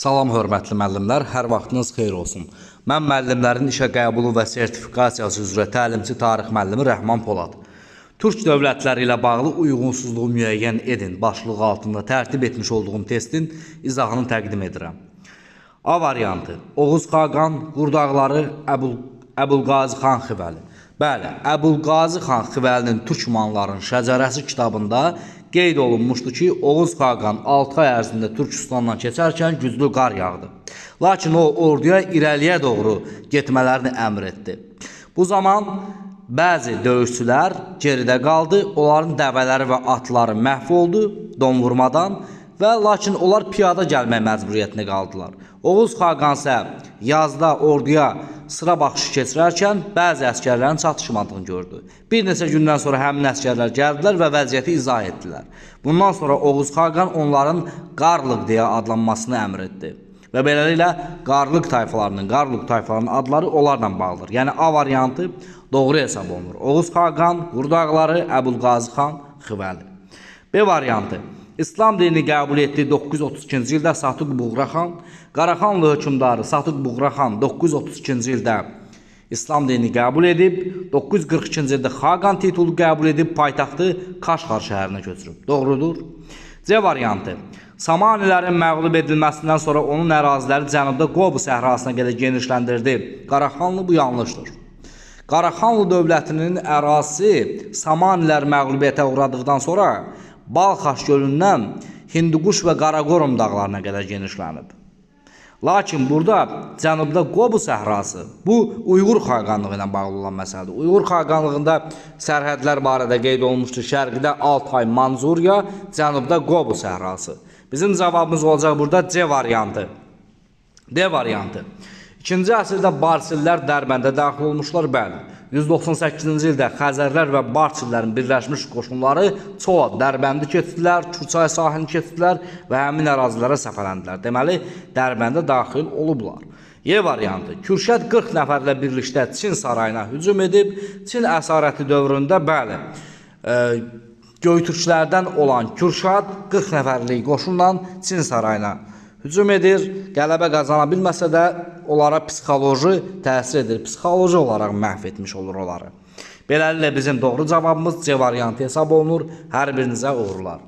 Salam hörmətli müəllimlər, hər vaxtınız xeyir olsun. Mən müəllimlərin işə qəbulu və sertifikasiyası üzrə təlimçi tarix müəllimi Rəhman Polad. Türk dövlətləri ilə bağlı uyğunsuzluğu müəyyən edin başlığı altında tərtib etmiş olduğum testin izahını təqdim edirəm. A variantı: Oğuz Xaqan Qurdağları Əbülqazı xan Xivəli. Bəli, Əbülqazı xan Xivəlinin Türkmanların Şəcərəsi kitabında qeyd olunmuşdu ki, Oğuz Xaqan 6 ay ərzində Türkistandan keçərkən güclü qar yağdı. Lakin o orduya irəliyə doğru getmələrini əmr etdi. Bu zaman bəzi döyüşçülər geridə qaldı, onların dəvələri və atları məhv oldu donvurmadan və lakin onlar piyada gəlmək məcburiyyətində qaldılar. Oğuz Xaqan isə yazda orduya sıra baxışı keçirərkən bəzi əskərlərin çatışmadığını gördü. Bir neçə gündən sonra həmin əskərlər gəldilər və vəziyyəti izah etdilər. Bundan sonra Oğuz Xaqan onların Qarlıq deyə adlanmasını əmr etdi. Və beləliklə Qarlıq tayfalarının adları onlarla bağlıdır. Yəni A variantı doğru hesab olunur. Oğuz Xaqan Qurdağları Əbülqazı xan Xivəli. B variantı: İslam dinini qəbul etdiyi 932-ci ildə Satuq Buğraxan, Qaraxanlı hökmdarı Satuq Buğraxan 932-ci ildə İslam dinini qəbul edib, 942-ci ildə Xaqan titulu qəbul edib, paytaxtı Kaşqar şəhərinə köçürüb. Doğrudur. C variantı: Samanilərin məğlub edilməsindən sonra onun əraziləri cənubda Qobu səhrasına qədər genişləndirdi. Qaraxanlı bu yanlışdır. Qaraxanlı dövlətinin ərazisi Samanilər məğlubiyyətə uğradıqdan sonra Balxaş gölündən Hindukuş və Qaraqorum dağlarına qədər genişlənib. Lakin burada cənubda Qobu səhrası bu Uyğur xaqanlığı ilə bağlı olan məsələdir. Uyğur xaqanlığında sərhədlər barədə qeyd olunmuşdur. Şərqdə Altay, Manzuriya, cənubda Qobu səhrası. Bizim cavabımız olacaq burada C variantı. D variantı: 2-ci əsrdə Barsillər Dərbəndə daxil olmuşlar. Bəli. 198-ci ildə Xəzərlər və Barsillərin birləşmiş qoşunları Çola, Dərbəndi keçdilər, Kürçay sahilini keçdilər və həmin ərazilərə səfərləndilər. Deməli, Dərbəndə daxil olublar. Y variantı: Kürşəd 40 nəfərlə birlikdə Çin sarayına hücum edib. Çin əsarəti dövründə bəli, Göytürklərdən olan Kürşad 40 nəfərlik qoşunla Çin sarayına hücum edir. Qələbə qazana bilməsə də onlara psixoloji təsir edir. Psixoloji olaraq məhv etmiş olur onları. Beləliklə bizim doğru cavabımız C variantı hesab olunur. Hər birinizə uğurlar.